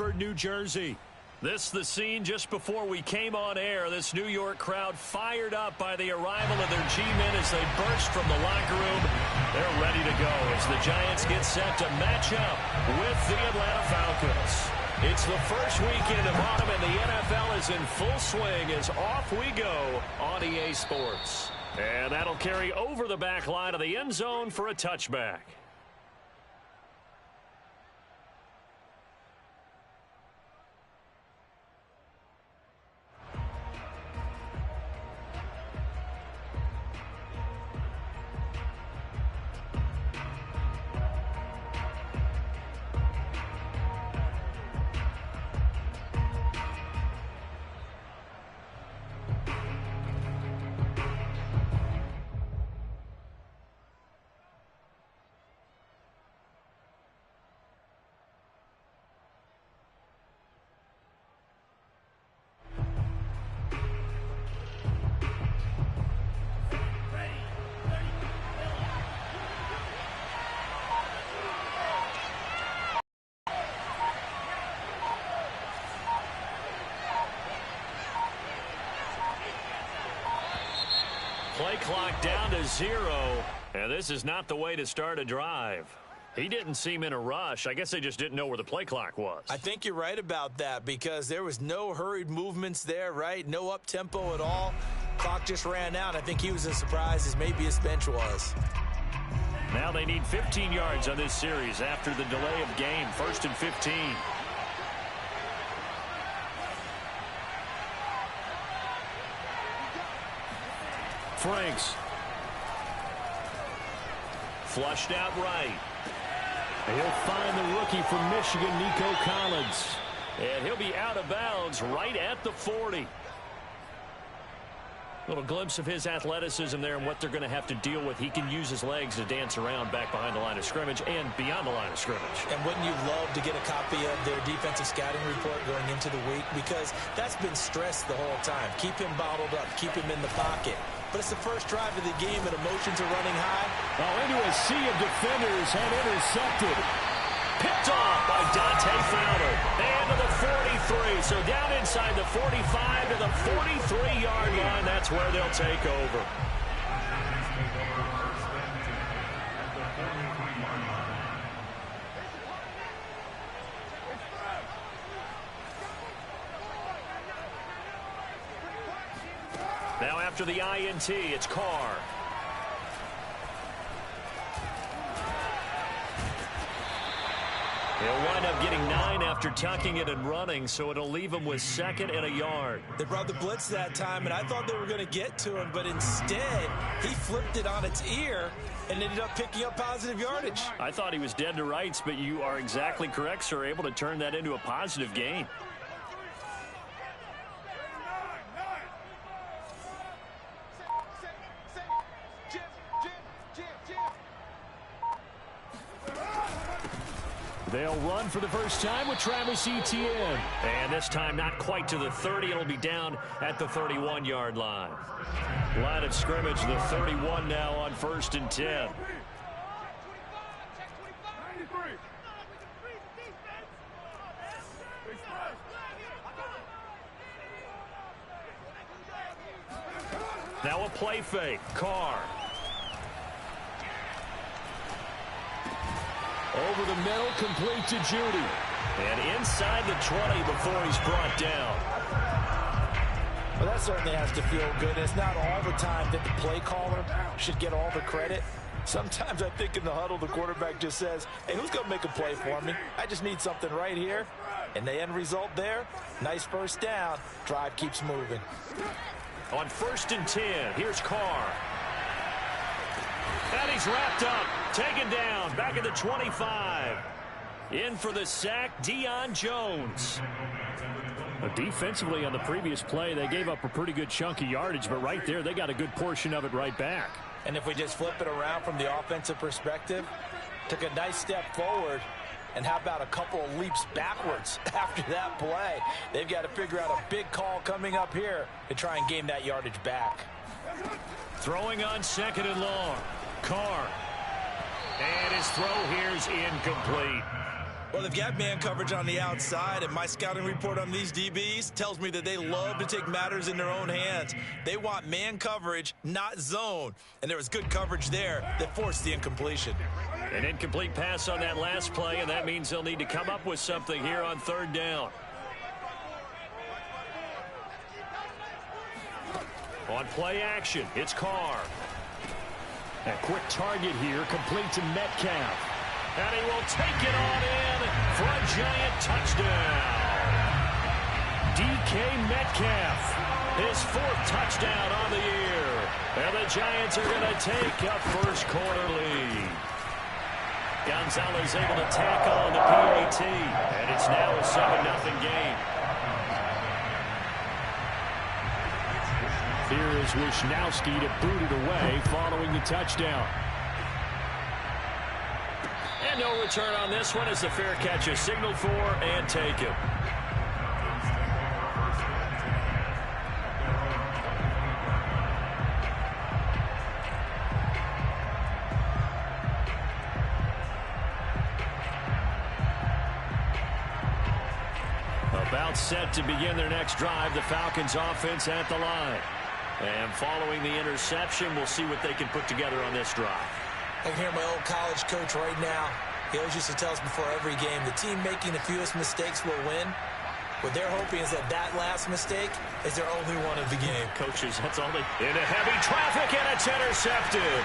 Bedford, New Jersey. This the scene just before we came on air. This New York crowd fired up by the arrival of their G-men as they burst from the locker room. They're ready to go as the Giants get set to match up with the Atlanta Falcons. It's the first weekend of autumn, and the NFL is in full swing as off we go on EA Sports. And that'll carry over the back line of the end zone for a touchback. Play clock down to 0, and this is not the way to start a drive. He didn't seem in a rush. I guess they just didn't know where the play clock was. I think you're right about that because there was no hurried movements there, right? No up-tempo at all. Clock just ran out. I think he was as surprised as maybe his bench was. Now they need 15 yards on this series after the delay of game. 1st and 15. Franks. Flushed out right. He'll find the rookie from Michigan, Nico Collins. And he'll be out of bounds right at the 40. Little glimpse of his athleticism there and what they're going to have to deal with. He can use his legs to dance around back behind the line of scrimmage and beyond the line of scrimmage. And wouldn't you love to get a copy of their defensive scouting report going into the week? Because that's been stressed the whole time. Keep him bottled up. Keep him in the pocket. But it's the first drive of the game and emotions are running high. Oh, into a sea of defenders and intercepted. Picked off by Dante Fowler. And to the 43. So down inside the 45 to the 43-yard line. That's where they'll take over. Now after the INT, it's Carr. He'll wind up getting 9 after tucking it and running, so it'll leave him with 2nd and a yard. They brought the blitz that time, and I thought they were going to get to him, but instead, he flipped it on its ear and ended up picking up positive yardage. I thought he was dead to rights, but you are exactly correct, sir, able to turn that into a positive gain. They'll run for the first time with Travis Etienne. And this time not quite to the 30. It'll be down at the 31-yard line. Line of scrimmage, the 31 now on 1st and 10. Now a play fake. Carr. Over the middle, complete to Judy. And inside the 20 before he's brought down. Well, that certainly has to feel good. It's not all the time that the play caller should get all the credit. Sometimes I think in the huddle, the quarterback just says, hey, who's going to make a play for me? I just need something right here. And the end result there, nice first down. Drive keeps moving. On 1st and 10, here's Carr. And he's wrapped up, taken down, back at the 25. In for the sack, Deion Jones. Defensively on the previous play, they gave up a pretty good chunk of yardage, but right there, they got a good portion of it right back. And if we just flip it around from the offensive perspective, took a nice step forward, and how about a couple of leaps backwards after that play? They've got to figure out a big call coming up here to try and gain that yardage back. Throwing on 2nd and long. Carr. And his throw here's incomplete. Well, they've got man coverage on the outside, and my scouting report on these DBs tells me that they love to take matters in their own hands. They want man coverage, not zone. And there was good coverage there that forced the incompletion. An incomplete pass on that last play, and that means they'll need to come up with something here on third down. On play action, it's Carr. A quick target here, complete to Metcalf. And he will take it on in for a giant touchdown. DK Metcalf, his 4th touchdown on the year. And the Giants are going to take a first quarter lead. Gonzalez able to tackle on the PAT. And it's now a 7-0 game. Here is Wisnowski to boot it away following the touchdown. And no return on this one as the fair catch is signaled for and taken. About set to begin their next drive, the Falcons offense at the line. And following the interception, we'll see what they can put together on this drive. I can hear my old college coach right now. He always used to tell us before every game, the team making the fewest mistakes will win. What they're hoping is that last mistake is their only one of the game. Coaches, that's all they... Into heavy traffic, and it's intercepted.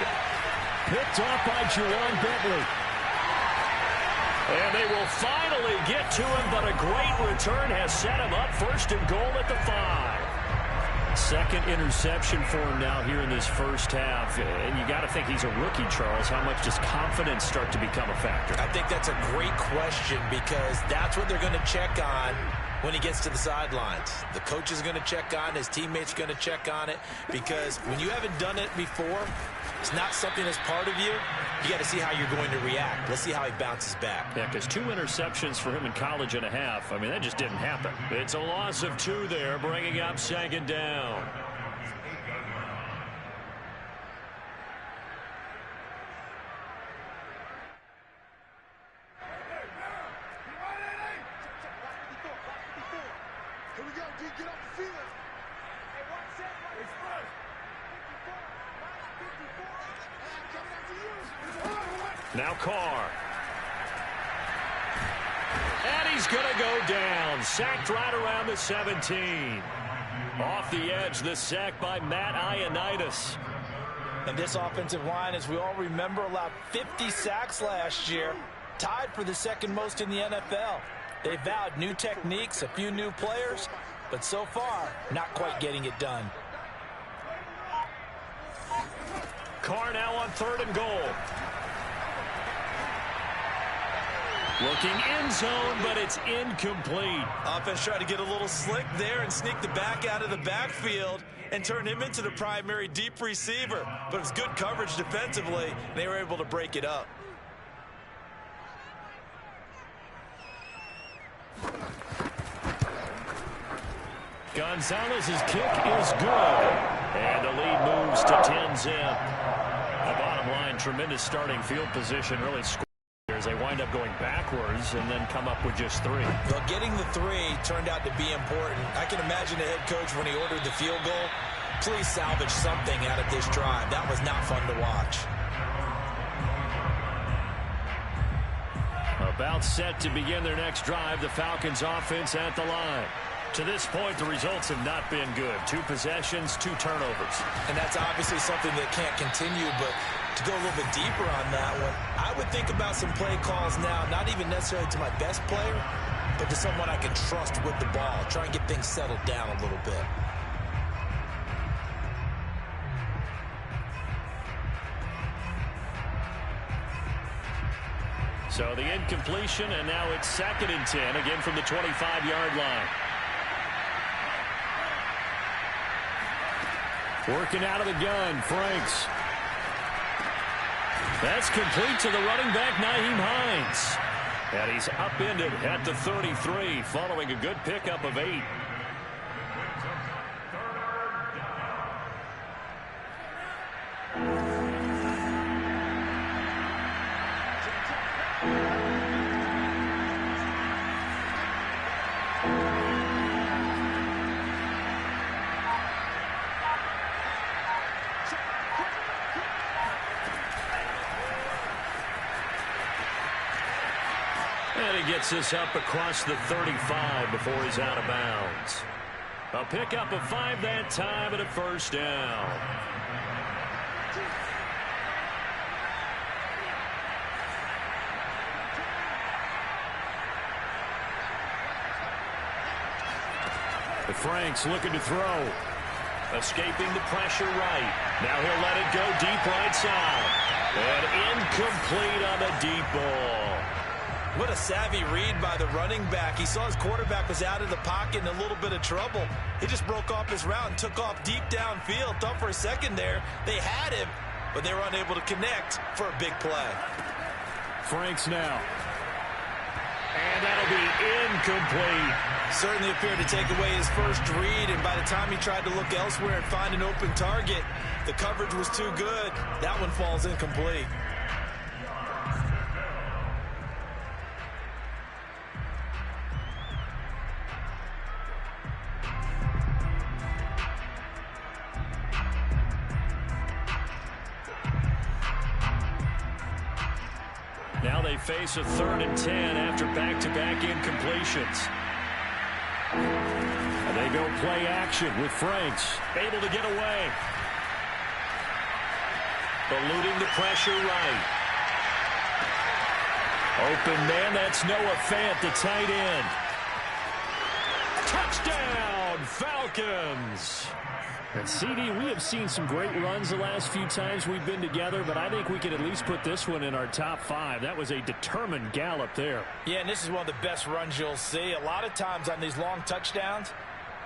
Picked off by Jerron Bentley. And they will finally get to him, but a great return has set him up. 1st and goal at the 5. Second interception for him now here in this first half. And you got to think he's a rookie, Charles. How much does confidence start to become a factor? I think that's a great question because that's what they're going to check on when he gets to the sidelines. The coach is going to check on, his teammates are going to check on it because when you haven't done it before, it's not something that's part of you. You got to see how you're going to react. Let's see how he bounces back. Yeah, because 2 interceptions for him in college and a half. I mean, that just didn't happen. It's a loss of 2 there, bringing up 2nd down. Here we go, D. Get off the field. Hey, watch that. Now Carr. And he's going to go down. Sacked right around the 17. Off the edge, the sack by Matt Ioannidis. And this offensive line, as we all remember, allowed 50 sacks last year. Tied for the 2nd most in the NFL. They vowed new techniques, a few new players, but so far, not quite getting it done. Carr now on 3rd and goal. Looking end zone, but it's incomplete. Offense tried to get a little slick there and sneak the back out of the backfield and turn him into the primary deep receiver. But it was good coverage defensively, and they were able to break it up. Gonzalez's kick is good. And the lead moves to 10-zip. The bottom line, tremendous starting field position, really scored as they wind up going backwards and then come up with just 3. Well, getting the 3 turned out to be important. I can imagine the head coach when he ordered the field goal. Please salvage something out of this drive. That was not fun to watch. About set to begin their next drive, the Falcons offense at the line. To this point, the results have not been good. 2 possessions, 2 turnovers. And that's obviously something that can't continue, but to go a little bit deeper on that one, I would think about some play calls now, not even necessarily to my best player, but to someone I can trust with the ball. Try and get things settled down a little bit. So the incompletion, and now it's 2nd and 10, again from the 25-yard line. Working out of the gun, Franks. That's complete to the running back, Nyheim Hines. And he's upended at the 33, following a good pickup of 8. picks us up across the 35 before he's out of bounds. A pickup of 5 that time and a first down. Franks looking to throw. Escaping the pressure right. Now he'll let it go deep right side. And incomplete on the deep ball. What a savvy read by the running back. He saw his quarterback was out of the pocket in a little bit of trouble. He just broke off his route and took off deep downfield. Thought for a second there they had him, but they were unable to connect for a big play. Franks now. And that'll be incomplete. Certainly appeared to take away his first read, and by the time he tried to look elsewhere and find an open target, the coverage was too good. That one falls incomplete. Now they face a 3rd and 10 after back-to-back incompletions. And they go play action with Franks. Able to get away. Eluding the pressure right. Open man, that's Noah Fant, the tight end. Touchdown, Falcons! And CD, we have seen some great runs the last few times we've been together, but I think we could at least put this one in our top 5. That was a determined gallop there. Yeah, and this is one of the best runs you'll see. A lot of times on these long touchdowns,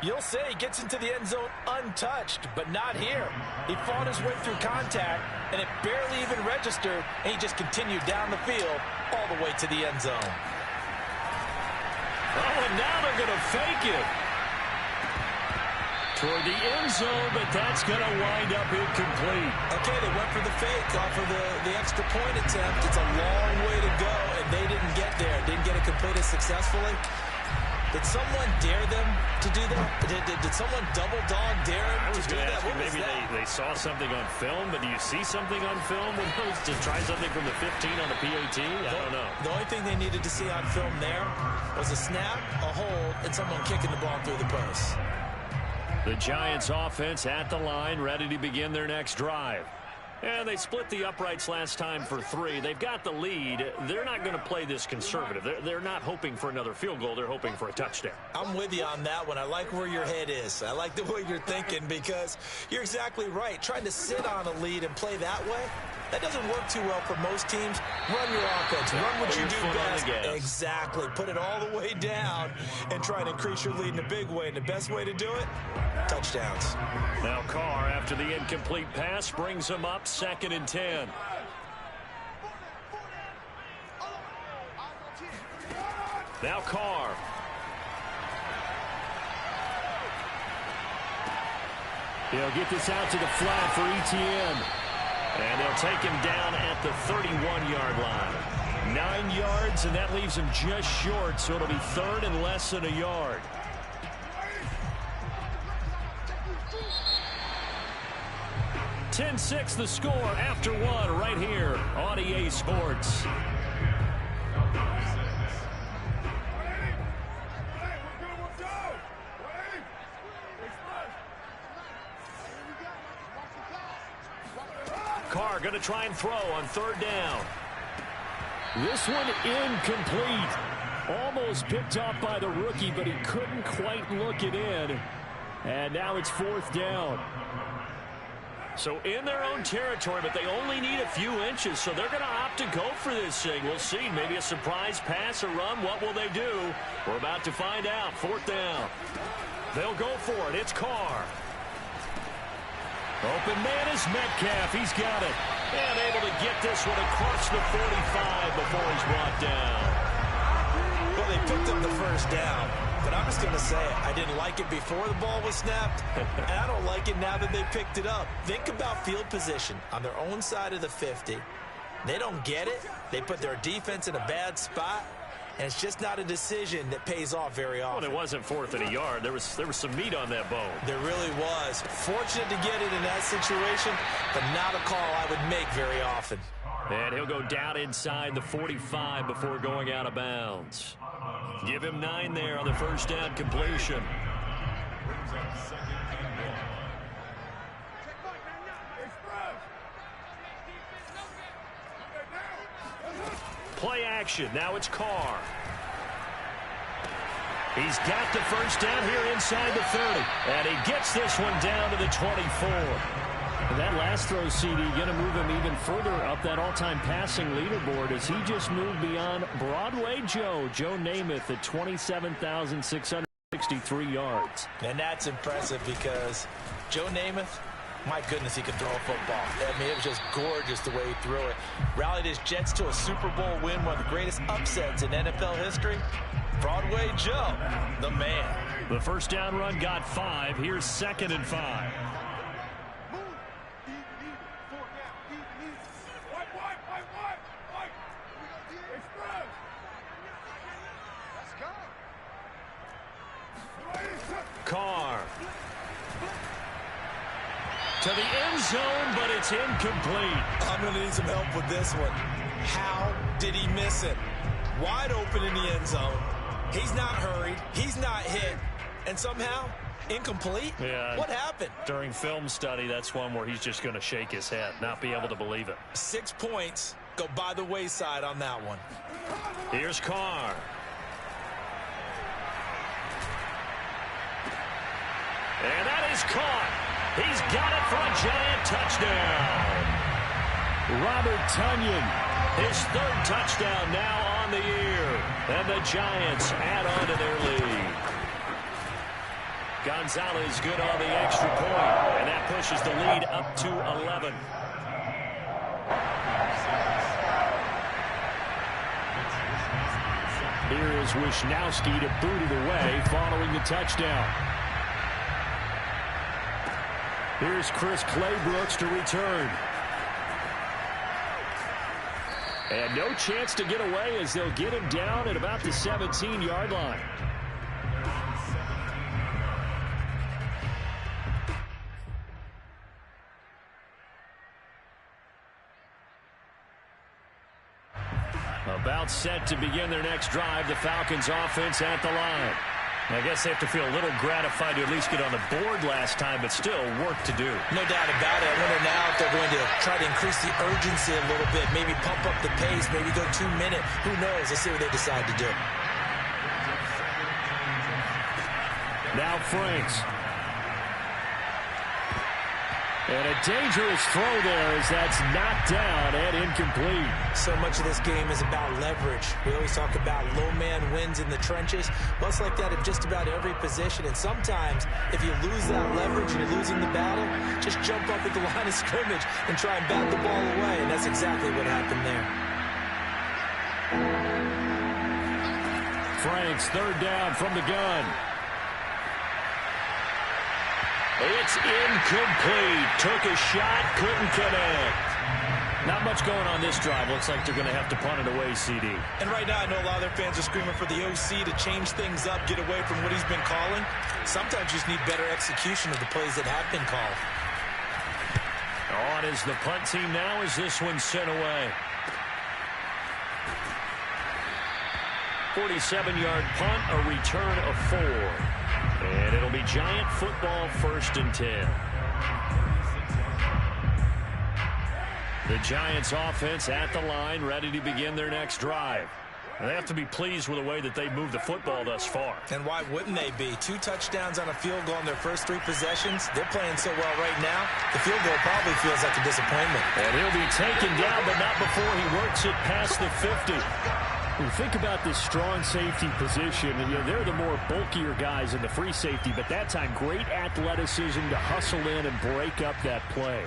you'll say he gets into the end zone untouched, but not here. He fought his way through contact, and it barely even registered, and he just continued down the field all the way to the end zone. Oh, and now they're going to fake it. Toward the end zone, but that's going to wind up incomplete. Okay, they went for the fake off of the extra point attempt. It's a long way to go, and they didn't get there. Didn't get it completed successfully. Did someone dare them to do that? Did someone double dog dare them to do that? Maybe they saw something on film, but do you see something on film when those to try something from the 15 on the PAT? I don't know. The only thing they needed to see on film there was a snap, a hold, and someone kicking the ball through the post. The Giants offense at the line, ready to begin their next drive. And they split the uprights last time for 3. They've got the lead. They're not going to play this conservative. They're not hoping for another field goal. They're hoping for a touchdown. I'm with you on that one. I like where your head is. I like the way you're thinking because you're exactly right. Trying to sit on a lead and play that way, that doesn't work too well for most teams. Run your offense. Run what you do best. Exactly. Put it all the way down and try and increase your lead in a big way. And the best way to do it, touchdowns. Now Carr, after the incomplete pass, brings him up 2nd and 10. Now Carr. He'll get this out to the flat for Etienne. And they'll take him down at the 31-yard line. 9 yards, and that leaves him just short, so it'll be 3rd and less than a yard. (10-6) the score after 1 right here on EA Sports. Carr going to try and throw on 3rd down. This one incomplete. Almost picked off by the rookie, but he couldn't quite look it in. And now it's 4th down. So in their own territory, but they only need a few inches, so they're going to opt to go for this thing. We'll see. Maybe a surprise pass or run. What will they do? We're about to find out. 4th down. They'll go for it. It's Carr. Open man is Metcalf. He's got it. And able to get this one across the 45 before he's brought down. Well, they picked up the first down. But I'm just going to say it. I didn't like it before the ball was snapped, and I don't like it now that they picked it up. Think about field position on their own side of the 50. They don't get it. They put their defense in a bad spot, and it's just not a decision that pays off very often. Well, it wasn't 4th and a yard. There was some meat on that bone. There really was. Fortunate to get it in that situation, but not a call I would make very often. And he'll go down inside the 45 before going out of bounds. Give him 9 there on the first down completion. Play action. Now it's Carr. He's got the first down here inside the 30. And he gets this one down to the 24. And that last throw, CD, going to move him even further up that all-time passing leaderboard as he just moved beyond Broadway Joe Namath at 27,663 yards. And that's impressive because Joe Namath, my goodness, he can throw a football. I mean, it was just gorgeous the way he threw it. Rallied his Jets to a Super Bowl win, one of the greatest upsets in NFL history. Broadway Joe, the man. The first down run got 5. Here's 2nd and 5. Carr. To the end zone, but it's incomplete. I'm going to need some help with this one. How did he miss it? Wide open in the end zone. He's not hurried. He's not hit. And somehow, incomplete? Yeah. What happened? During film study, that's one where he's just going to shake his head, not be able to believe it. 6 points go by the wayside on that one. Here's Carr. And that is caught. He's got it for a Giant touchdown. Robert Tonyan. His 3rd touchdown now on the year. And the Giants add on to their lead. Gonzalez good on the extra point. And that pushes the lead up to 11. Here is Wisnowski to boot it away following the touchdown. Here's Chris Claybrooks to return. And no chance to get away as they'll get him down at about the 17-yard line. About set to begin their next drive, the Falcons offense at the line. I guess they have to feel a little gratified to at least get on the board last time, but still work to do. No doubt about it. I wonder now if they're going to try to increase the urgency a little bit, maybe pump up the pace, maybe go 2 minute. Who knows? Let's see what they decide to do. Now Franks. And a dangerous throw there as that's knocked down and incomplete. So much of this game is about leverage. We always talk about low man wins in the trenches. Well, it's like that in just about every position. And sometimes, if you lose that leverage and you're losing the battle, just jump up at the line of scrimmage and try and bat the ball away. And that's exactly what happened there. Franks, 3rd down from the gun. It's incomplete. Took a shot, couldn't connect. Not much going on this drive. Looks like they're going to have to punt it away, CD. And right now, I know a lot of their fans are screaming for the OC to change things up, get away from what he's been calling. Sometimes you just need better execution of the plays that have been called. On is the punt team now as this one's sent away. 47-yard punt, a return of 4. And it'll be Giant football, 1st and 10. The Giants offense at the line, ready to begin their next drive. And they have to be pleased with the way that they moved the football thus far. And why wouldn't they be? 2 touchdowns on a field goal in their first 3 possessions. They're playing so well right now, the field goal probably feels like a disappointment. And he'll be taken down, but not before he works it past the 50. When you think about this strong safety position, they're the more bulkier guys in the free safety, but that time great athleticism to hustle in and break up that play.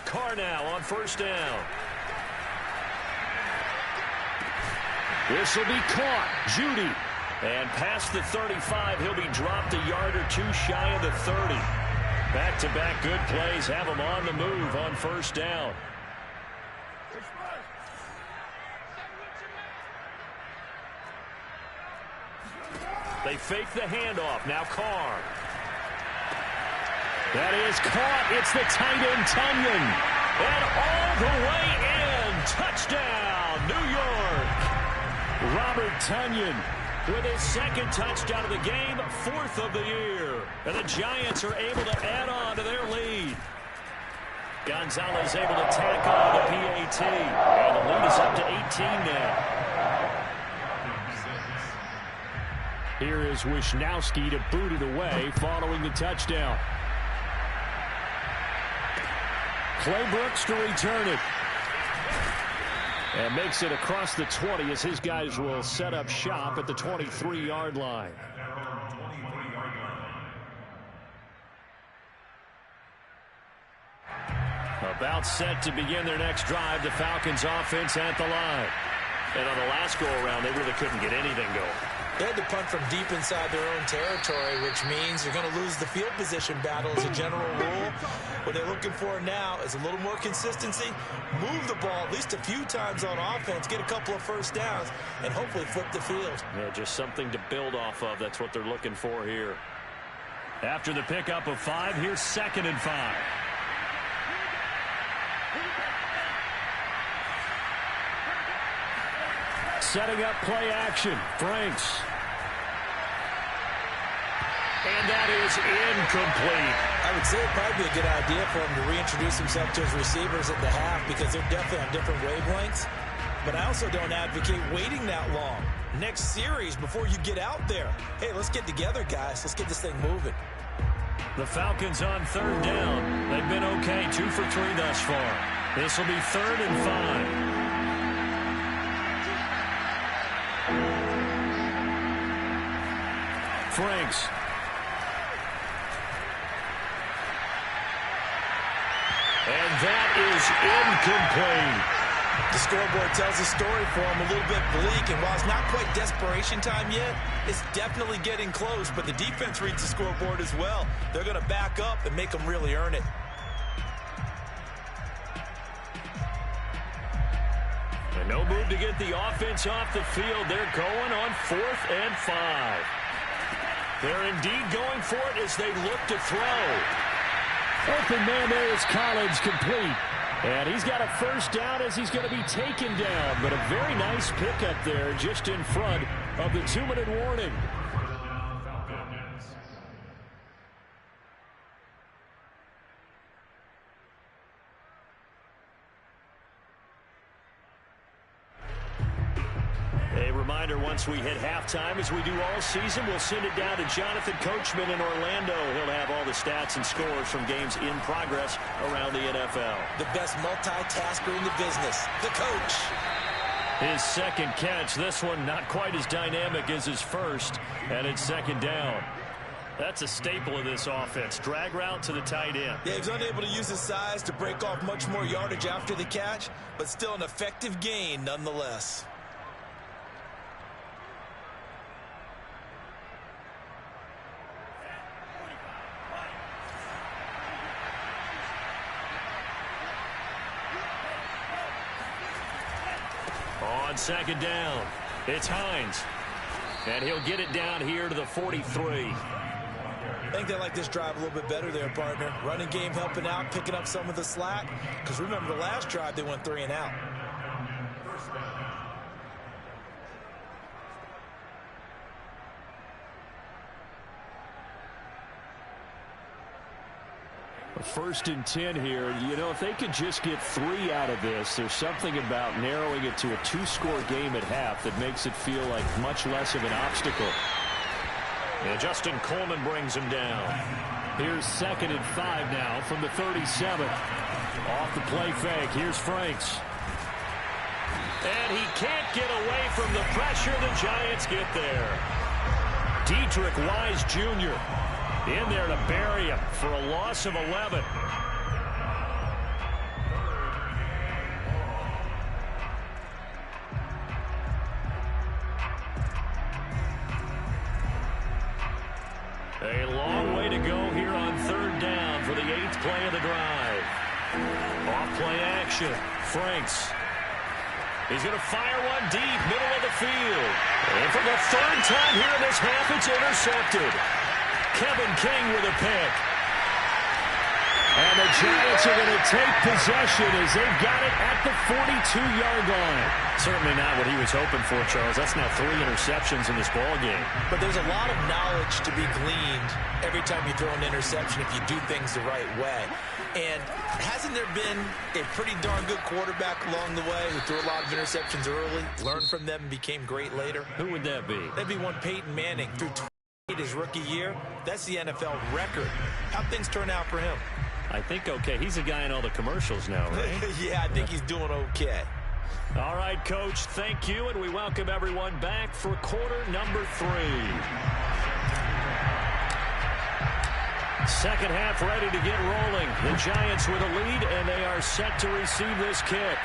Carr now on 1st down. This will be caught. Judy. And past the 35, he'll be dropped a yard or 2 shy of the 30. Back-to-back good plays have him on the move on 1st down. They fake the handoff. Now Carr. That is caught. It's the tight end, Tonyan. And all the way in. Touchdown, New York. Robert Tonyan with his second touchdown of the game, fourth of the year. And the Giants are able to add on to their lead. Gonzalez able to tack on the PAT. And the lead is up to 18 now. Here is Wisnowski to boot it away following the touchdown. Clay Brooks to return it. And makes it across the 20 as his guys will set up shop at the 23-yard line. About set to begin their next drive, the Falcons offense at the line. And on the last go-around, they really couldn't get anything going. They had to punt from deep inside their own territory, which means you're going to lose the field position battle as a general rule. What they're looking for now is a little more consistency, move the ball at least a few times on offense, get a couple of first downs, and hopefully flip the field. Yeah, just something to build off of. That's what they're looking for here. After the pickup of 5, here's 2nd and 5. Setting up play action. Franks. And that is incomplete. I would say it'd probably be a good idea for him to reintroduce himself to his receivers at the half because they're definitely on different wavelengths. But I also don't advocate waiting that long. Next series before you get out there. Hey, let's get together, guys. Let's get this thing moving. The Falcons on 3rd down. They've been okay, 2 for 3 thus far. This will be 3rd and 5. Franks. And that is incomplete. The scoreboard tells a story for him, a little bit bleak, and while it's not quite desperation time yet, it's definitely getting close, but the defense reads the scoreboard as well. They're going to back up and make them really earn it. And no move to get the offense off the field. They're going on 4th and 5. They're indeed going for it as they look to throw. Open man there is Collins, complete. And he's got a first down as he's going to be taken down. But a very nice pickup there just in front of the 2-minute warning. A reminder, once we hit halftime, as we do all season, we'll send it down to Jonathan Coachman in Orlando. He'll have all the stats and scores from games in progress around the NFL. The best multitasker in the business, the coach. His second catch, this one not quite as dynamic as his first, and it's 2nd down. That's a staple of this offense. Drag route to the tight end. Yeah, he's unable to use his size to break off much more yardage after the catch, but still an effective gain nonetheless. On 2nd down, it's Hines. And he'll get it down here to the 43. I think they like this drive a little bit better there, partner. Running game helping out, picking up some of the slack. Because remember, the last drive, they went 3 and out. First and 10 here. You know, if they could just get 3 out of this, there's something about narrowing it to a 2-score game at half that makes it feel like much less of an obstacle. And Justin Coleman brings him down. Here's 2nd and 5 now from the 37. Off the play fake. Here's Franks. And he can't get away from the pressure. The Giants get there. Dietrich Wise Jr. in there to bury him for a loss of 11. A long way to go here on 3rd down for the 8th play of the drive. Off play action. Franks. He's going to fire one deep, middle of the field. And for the third time here in this half, it's intercepted. Kevin King with a pick. And the Giants are going to take possession as they've got it at the 42-yard line. Certainly not what he was hoping for, Charles. That's now 3 interceptions in this ball game. But there's a lot of knowledge to be gleaned every time you throw an interception if you do things the right way. And hasn't there been a pretty darn good quarterback along the way who threw a lot of interceptions early, learned from them, and became great later? Who would that be? That'd be one Peyton Manning threw 28 his rookie year. That's the NFL record. How'd things turn out for him? I think okay. He's a guy in all the commercials now, right? Yeah, I think he's doing okay. All right, Coach, thank you, and we welcome everyone back for quarter number 3. Second half ready to get rolling. The Giants with a lead, and they are set to receive this kick.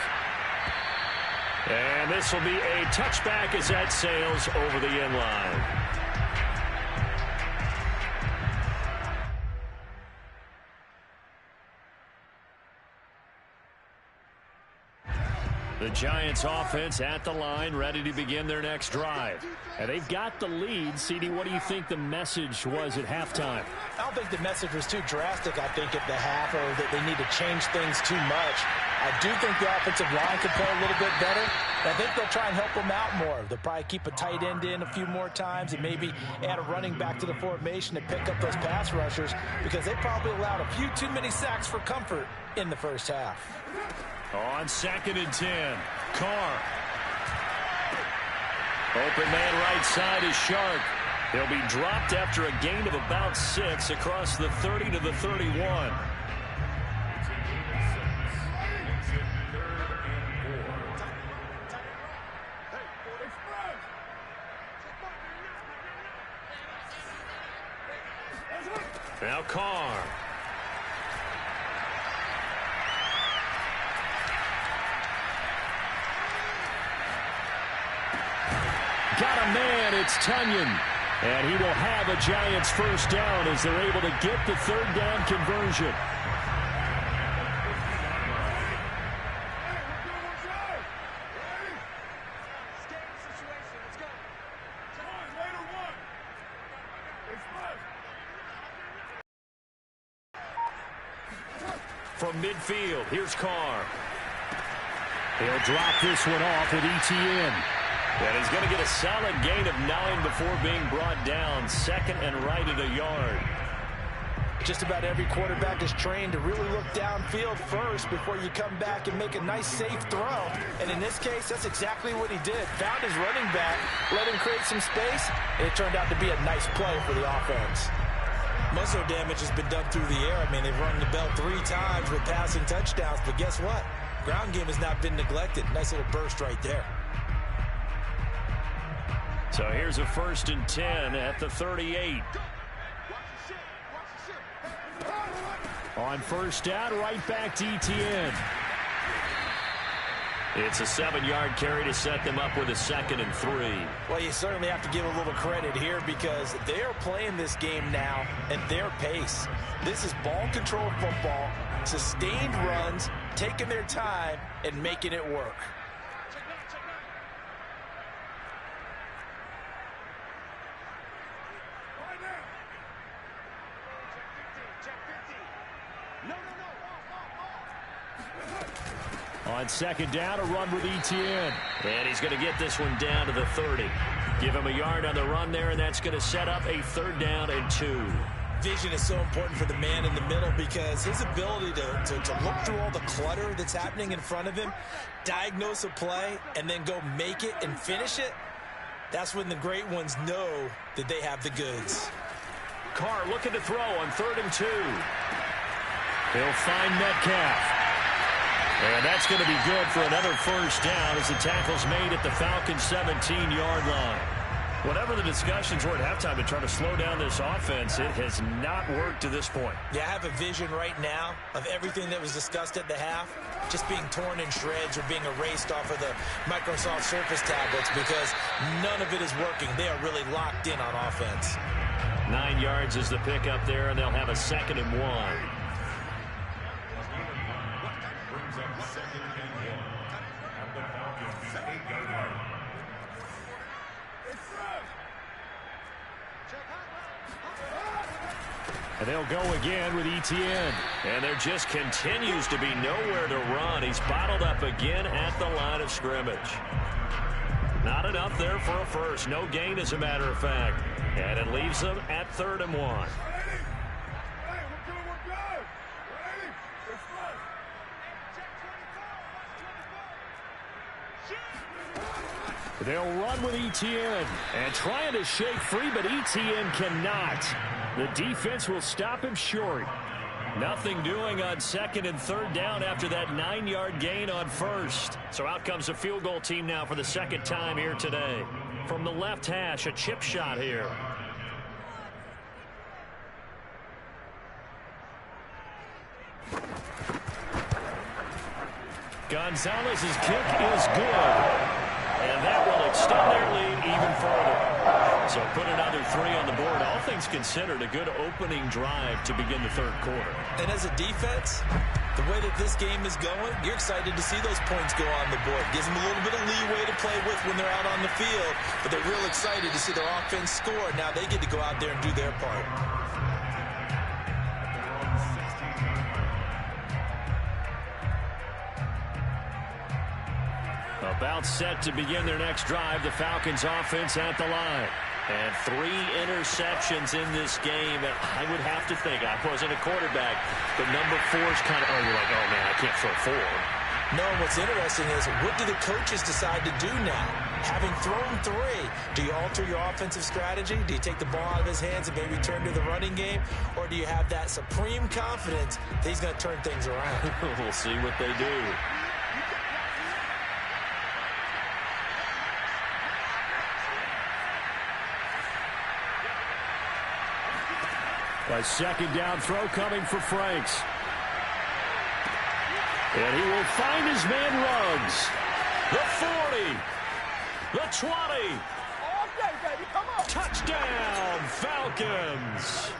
And this will be a touchback as that sails over the end line. The Giants offense at the line, ready to begin their next drive. And they've got the lead. CD, what do you think the message was at halftime? I don't think the message was too drastic, I think, at the half, or that they need to change things too much. I do think the offensive line could play a little bit better. I think they'll try and help them out more. They'll probably keep a tight end in a few more times and maybe add a running back to the formation to pick up those pass rushers, because they probably allowed a few too many sacks for comfort in the first half. On 2nd and 10, Carr. Open man right side is Shark. He'll be dropped after a gain of about 6 across the 30 to the 31. Now Carr. Got a man, it's Tunyon. And he will have a Giants first down as they're able to get the third down conversion. From midfield, here's Carr. He'll drop this one off with ETN. And he's going to get a solid gain of 9 before being brought down. 2nd and right at a yard. Just about every quarterback is trained to really look downfield first before you come back and make a nice, safe throw. And in this case, that's exactly what he did. Found his running back, let him create some space, and it turned out to be a nice play for the offense. Most of their damage has been done through the air. I mean, they've rung the bell 3 times with passing touchdowns, but guess what? Ground game has not been neglected. Nice little burst right there. So here's a 1st and 10 at the 38. On first down, right back to ETN. It's a 7-yard carry to set them up with a 2nd and 3. Well, you certainly have to give a little credit here because they are playing this game now at their pace. This is ball control football, sustained runs, taking their time, and making it work. On 2nd down, a run with ETN. And he's going to get this one down to the 30. Give him a yard on the run there, and that's going to set up a 3rd down and 2. Vision is so important for the man in the middle because his ability to look through all the clutter that's happening in front of him, diagnose a play, and then go make it and finish it, that's when the great ones know that they have the goods. Carr looking to throw on 3rd and 2. He'll find Metcalf. And that's going to be good for another first down as the tackle's made at the Falcons' 17-yard line. Whatever the discussions were at halftime to try to slow down this offense, it has not worked to this point. Yeah, I have a vision right now of everything that was discussed at the half just being torn in shreds or being erased off of the Microsoft Surface tablets because none of it is working. They are really locked in on offense. 9 yards is the pickup there, and they'll have a 2nd and 1. And they'll go again with Etienne. And there just continues to be nowhere to run. He's bottled up again at the line of scrimmage. Not enough there for a first. No gain, as a matter of fact. And it leaves them at 3rd and 1. They'll run with Etienne. And trying to shake free, but Etienne cannot. The defense will stop him short. Nothing doing on 2nd and 3rd down after that 9-yard gain on 1st. So out comes the field goal team now for the 2nd time here today. From the left hash, a chip shot here. Gonzalez's kick is good. And that will extend their lead even further. So put another 3 on the board. All things considered, a good opening drive to begin the 3rd quarter. And as a defense, the way that this game is going, you're excited to see those points go on the board. Gives them a little bit of leeway to play with when they're out on the field. But they're real excited to see their offense score. Now they get to go out there and do their part. About set to begin their next drive, the Falcons offense at the line. And 3 interceptions in this game. And I would have to think, I wasn't a quarterback, but number 4 is kind of, you're like, oh man, I can't throw 4. No, what's interesting is, what do the coaches decide to do now? Having thrown 3, do you alter your offensive strategy? Do you take the ball out of his hands and maybe turn to the running game? Or do you have that supreme confidence that he's going to turn things around? We'll see what they do. A 2nd down throw coming for Franks. And he will find his man Ruggs. The 40. The 20. Okay, baby, come on. Touchdown, Falcons.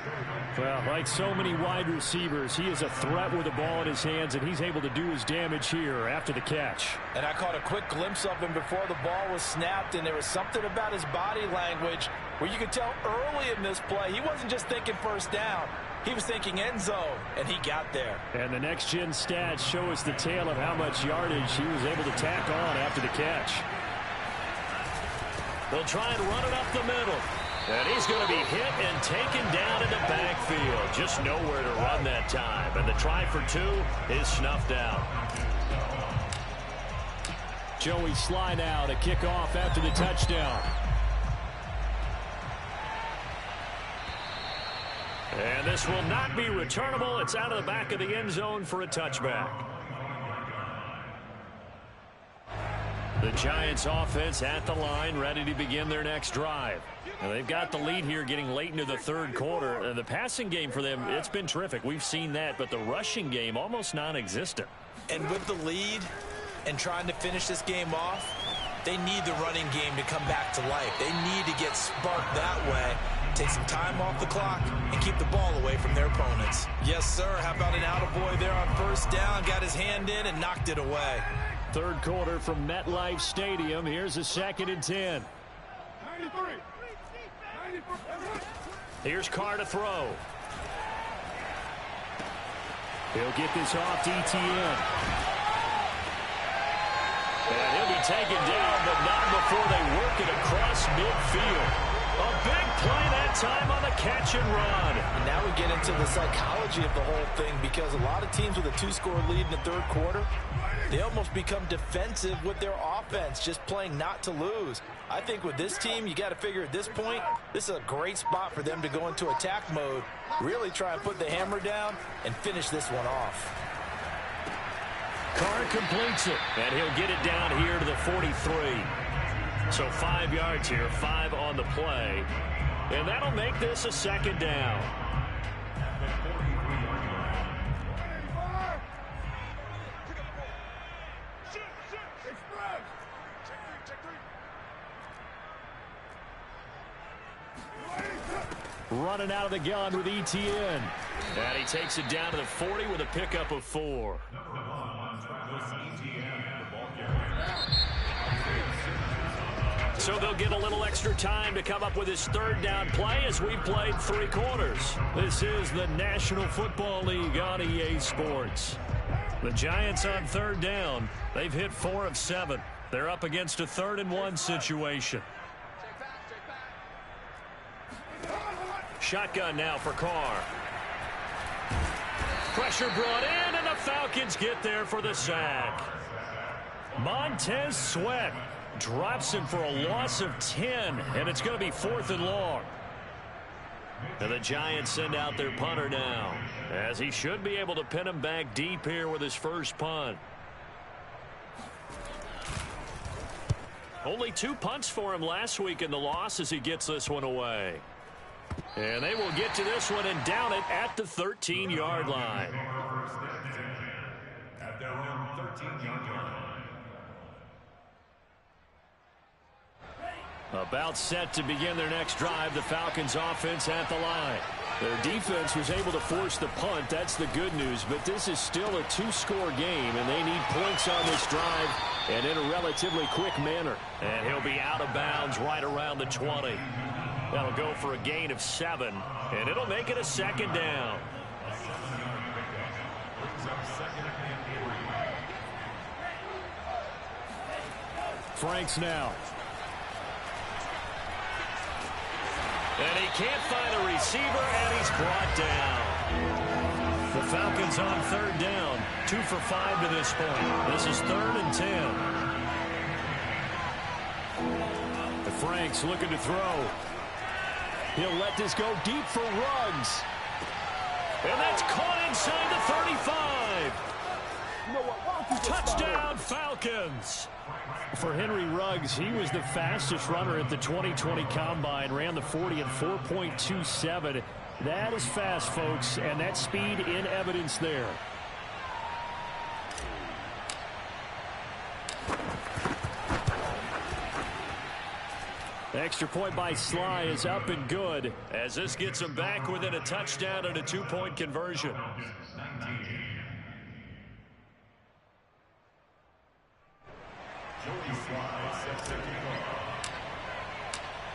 Well, like so many wide receivers, he is a threat with the ball in his hands, and he's able to do his damage here after the catch. And I caught a quick glimpse of him before the ball was snapped, and there was something about his body language where you could tell early in this play he wasn't just thinking first down. He was thinking end zone, and he got there. And the next-gen stats show us the tale of how much yardage he was able to tack on after the catch. They'll try and run it up the middle. And he's going to be hit and taken down in the backfield. Just nowhere to run that time. And the try for 2 is snuffed out. Joey Slye now to kick off after the touchdown. And this will not be returnable. It's out of the back of the end zone for a touchback. The Giants offense at the line, ready to begin their next drive. Now they've got the lead here getting late into the 3rd quarter. And the passing game for them, it's been terrific. We've seen that, but the rushing game almost non-existent. And with the lead and trying to finish this game off, they need the running game to come back to life. They need to get sparked that way, take some time off the clock, and keep the ball away from their opponents. Yes, sir. How about an attaboy there on 1st down? Got his hand in and knocked it away. 3rd quarter from MetLife Stadium. Here's a 2nd and 10. 93. Here's Carr to throw. He'll get this off to Etienne. And he'll be taken down, but not before they work it across midfield. A big play that time on the catch and run. And now we get into the psychology of the whole thing, because a lot of teams with a 2-score lead in the 3rd quarter, they almost become defensive with their offense, just playing not to lose. I think with this team, you got to figure at this point, this is a great spot for them to go into attack mode, really try and put the hammer down and finish this one off. Carr completes it, and he'll get it down here to the 43. So 5 yards here, 5 on the play. And that'll make this a 2nd down. Running out of the gun with Etienne. And he takes it down to the 40 with a pickup of 4. So they'll get a little extra time to come up with his third down play as we've played 3 quarters. This is the National Football League on EA Sports. The Giants on third down. They've hit 4 of 7. They're up against a 3rd and 1 situation. Shotgun now for Carr. Pressure brought in, and the Falcons get there for the sack. Montez Sweat drops him for a loss of 10, and it's going to be 4th and long. And the Giants send out their punter now, as he should be able to pin him back deep here with his first punt. Only 2 punts for him last week in the loss as he gets this one away. And they will get to this one and down it at the 13-yard line. At their own 13-yard line. About set to begin their next drive, the Falcons offense at the line. Their defense was able to force the punt. That's the good news. But this is still a 2-score game, and they need points on this drive and in a relatively quick manner. And he'll be out of bounds right around the 20. That'll go for a gain of 7, and it'll make it a 2nd down. Franks now. And he can't find a receiver, and he's brought down. The Falcons on third down, 2 for 5 to this point. This is 3rd and 10. The Franks looking to throw. He'll let this go deep for Ruggs. And that's caught inside the 35. Touchdown, Falcons. For Henry Ruggs, he was the fastest runner at the 2020 Combine, ran the 40 in 4.27. That is fast, folks, and that speed in evidence there. Extra point by Sly is up and good, as this gets him back within a touchdown and a 2-point conversion.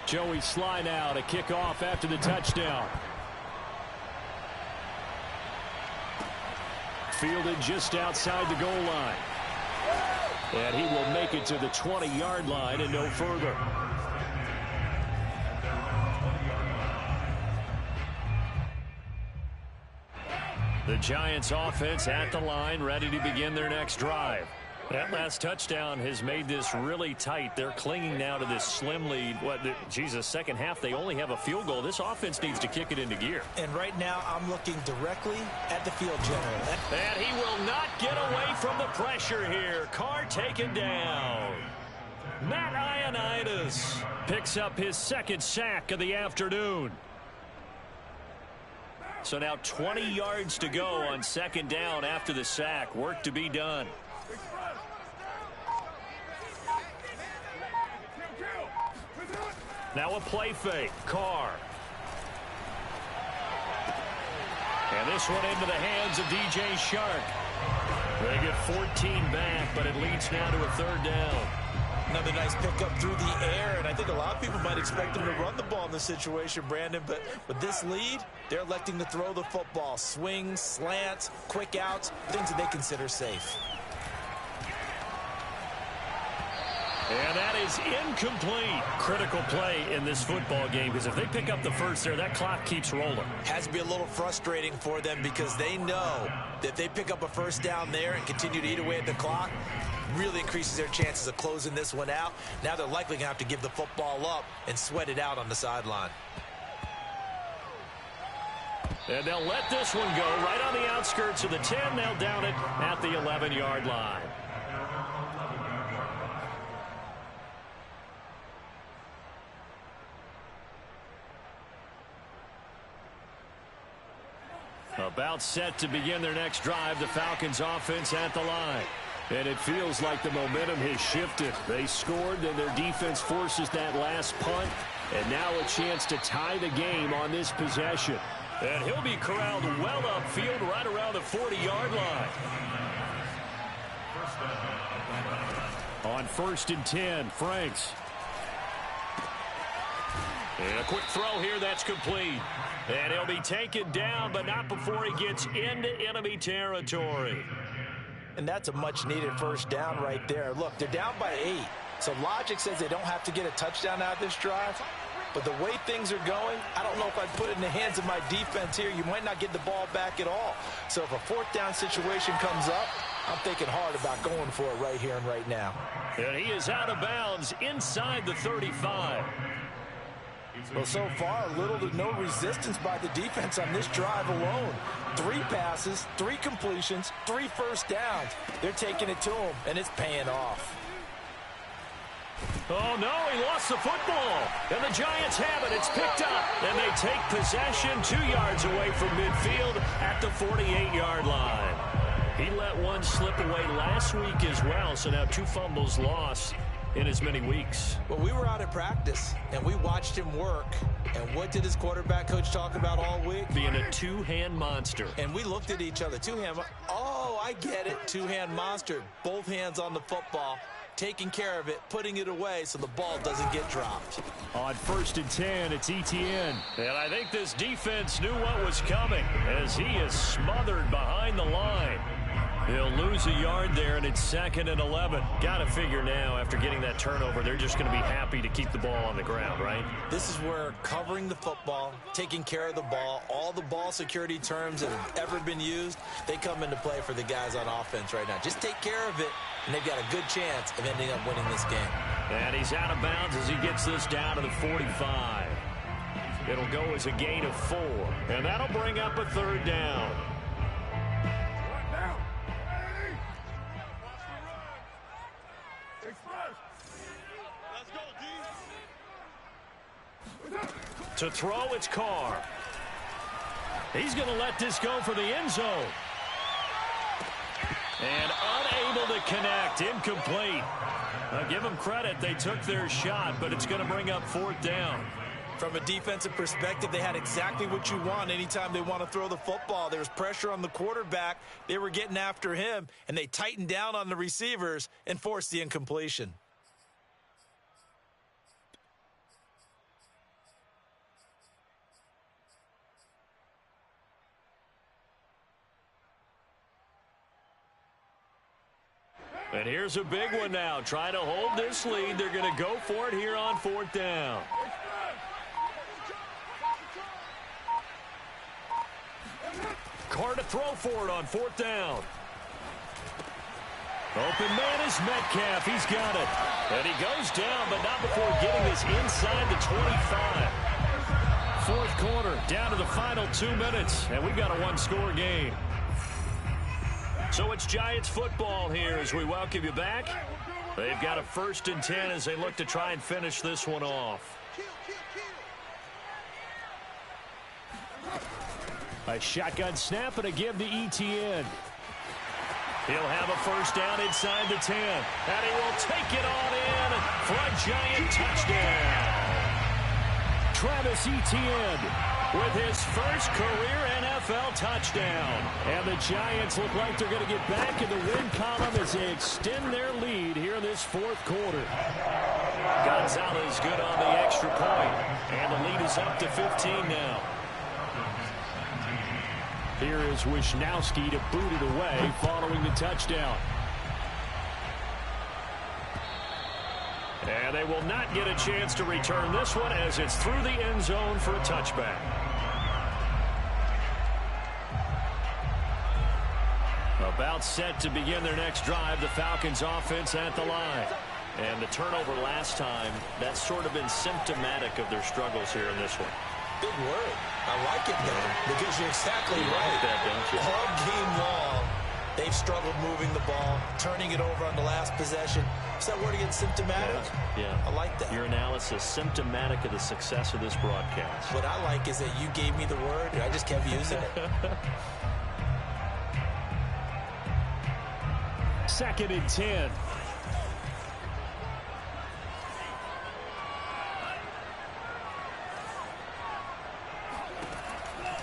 Joey Sly now to kick off after the touchdown. Fielded just outside the goal line. And he will make it to the 20-yard line and no further. The Giants offense at the line, ready to begin their next drive. That last touchdown has made this really tight. They're clinging now to this slim lead. Second half, they only have a field goal. This offense needs to kick it into gear. And right now, I'm looking directly at the field general. And he will not get away from the pressure here. Carr taken down. Matt Ioannidis picks up his 2nd sack of the afternoon. So now 20 yards to go on 2nd down after the sack. Work to be done. Now a play fake. Carr. And this one into the hands of DJ Shark. They get 14 back, but it leads now to a 3rd down. Another nice pickup through the air, and I think a lot of people might expect him to run the ball in this situation, Brandon, but with this lead, they're electing to throw the football. Swings, slants, quick outs, things that they consider safe. And that is incomplete. Critical play in this football game, because if they pick up the first there, that clock keeps rolling. Has to be a little frustrating for them because they know that if they pick up a 1st down there and continue to eat away at the clock, really increases their chances of closing this one out. Now they're likely going to have to give the football up and sweat it out on the sideline. And they'll let this one go right on the outskirts of the 10. They'll down it at the 11-yard line. About set to begin their next drive, the Falcons offense at the line. And it feels like the momentum has shifted. They scored, and their defense forces that last punt. And now a chance to tie the game on this possession. And he'll be corralled well upfield right around the 40-yard line. On 1st and 10, Franks. And a quick throw here that's complete. And he'll be taken down, but not before he gets into enemy territory. And that's a much-needed first down right there. Look, they're down by 8. So logic says they don't have to get a touchdown out of this drive. But the way things are going, I don't know if I'd put it in the hands of my defense here. You might not get the ball back at all. So if a fourth down situation comes up, I'm thinking hard about going for it right here and right now. And he is out of bounds inside the 35. Well, so far, little to no resistance by the defense on this drive alone. 3 passes, 3 completions, 3 first downs. They're taking it to him, and it's paying off. Oh, no, he lost the football. And the Giants have it. It's picked up. And they take possession 2 yards away from midfield at the 48-yard line. He let one slip away last week as well, so now 2 fumbles lost in as many weeks. Well, we were out at practice, and we watched him work. And what did his quarterback coach talk about all week? Being a 2-hand monster. And we looked at each other. 2-hand. Oh, I get it. 2-hand monster. Both hands on the football, taking care of it, putting it away so the ball doesn't get dropped. On 1st and 10, it's Etienne. And I think this defense knew what was coming as he is smothered behind the line. He'll lose a yard there, and it's 2nd and 11. Got to figure now, after getting that turnover, they're just going to be happy to keep the ball on the ground, right? This is where covering the football, taking care of the ball, all the ball security terms that have ever been used, they come into play for the guys on offense right now. Just take care of it, and they've got a good chance of ending up winning this game. And he's out of bounds as he gets this down to the 45. It'll go as a gain of 4, and that'll bring up a 3rd down. To throw, it's Carr. He's going to let this go for the end zone. And unable to connect, incomplete. I'll give them credit, they took their shot, but it's going to bring up 4th down. From a defensive perspective, they had exactly what you want anytime they want to throw the football. There was pressure on the quarterback. They were getting after him, and they tightened down on the receivers and forced the incompletion. And here's a big one now. Trying to hold this lead. They're going to go for it here on 4th down. Carr to throw for it on 4th down. Open man is Metcalf. He's got it. And he goes down, but not before getting this inside the 25. 4th quarter, down to the final 2 minutes. And we've got a 1-score game. So it's Giants football here as we welcome you back. They've got a 1st and 10 as they look to try and finish this one off. A shotgun snap and a give to Etienne. He'll have a 1st down inside the 10. And he will take it on in for a Giant touchdown. Travis Etienne with his first career NFL touchdown. And the Giants look like they're going to get back in the win column as they extend their lead here in this 4th quarter. Gonzalez good on the extra point. And the lead is up to 15 now. Here is Wisnowski to boot it away following the touchdown. And they will not get a chance to return this one as it's through the end zone for a touchback. About set to begin their next drive, the Falcons offense at the line. And the turnover last time, that's sort of been symptomatic of their struggles here in this one. Big word. I like it, though, because you're exactly right. Like that, don't you? All game long, they've struggled moving the ball, turning it over on the last possession. Is that word again, symptomatic? Yeah. I like that. Your analysis, symptomatic of the success of this broadcast. What I like is that you gave me the word, and I just kept using it. 2nd and 10.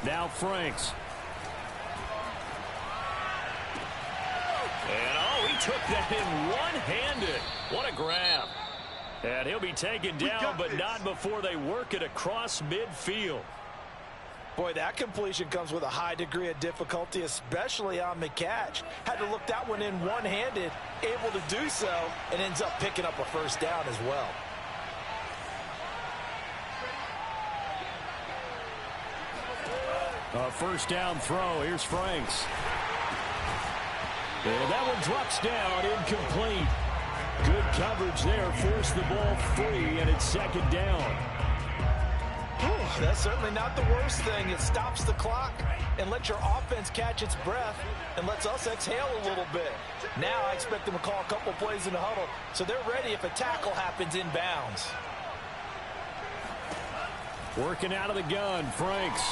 Now Franks. And, oh, he took that in one-handed. What a grab. And he'll be taken down, but not before they work it across midfield. Boy, that completion comes with a high degree of difficulty, especially on the catch. Had to look that one in one-handed, able to do so, and ends up picking up a first down as well. A first down throw. Here's Franks. And that one drops down, incomplete. Good coverage there, forced the ball free, and it's second down. That's certainly not the worst thing. It stops the clock and lets your offense catch its breath and lets us exhale a little bit. Now I expect them to call a couple plays in the huddle so they're ready if a tackle happens inbounds. Working out of the gun, Franks.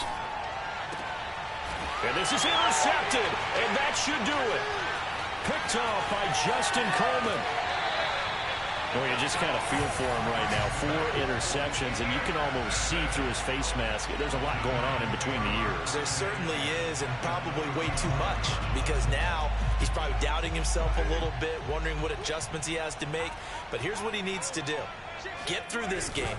And this is intercepted, and that should do it. Picked off by Justin Coleman. Well, you just kind of feel for him right now. 4 interceptions, and you can almost see through his face mask. There's a lot going on in between the ears. There certainly is, and probably way too much, because now he's probably doubting himself a little bit, wondering what adjustments he has to make. But here's what he needs to do. Get through this game.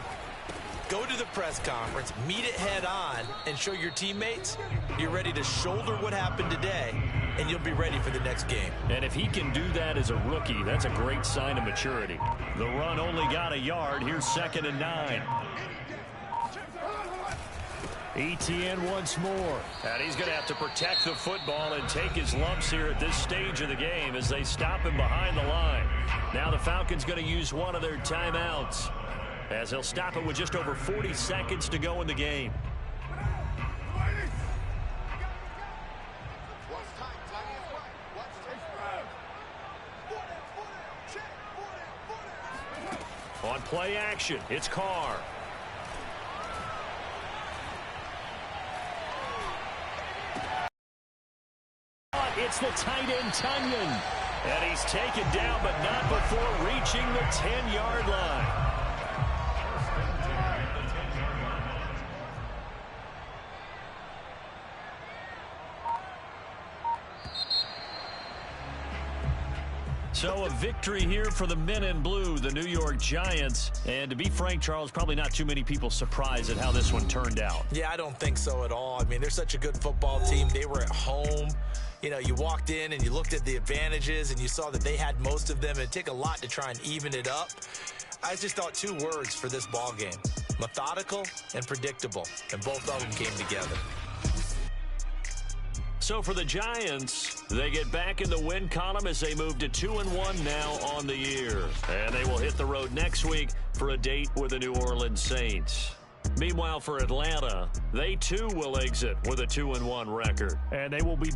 Go to the press conference, meet it head on, and show your teammates you're ready to shoulder what happened today, and you'll be ready for the next game. And if he can do that as a rookie, that's a great sign of maturity. The run only got a yard. Here's 2nd and 9. ETN once more. And he's going to have to protect the football and take his lumps here at this stage of the game as they stop him behind the line. Now the Falcons going to use one of their timeouts, as he'll stop it with just over 40 seconds to go in the game. On play action, it's Carr. It's the tight end, Tunyon. And he's taken down, but not before reaching the 10-yard line. So a victory here for the men in blue, the New York Giants. And to be frank, Charles, probably not too many people surprised at how this one turned out. Yeah, I don't think so at all. I mean, they're such a good football team. They were at home. You know, you walked in and you looked at the advantages and you saw that they had most of them. It'd take a lot to try and even it up. I just thought 2 words for this ball game: methodical and predictable. And both of them came together. So for the Giants, they get back in the win column as they move to 2-1 now on the year. And they will hit the road next week for a date with the New Orleans Saints. Meanwhile, for Atlanta, they too will exit with a 2-1 record. And they will be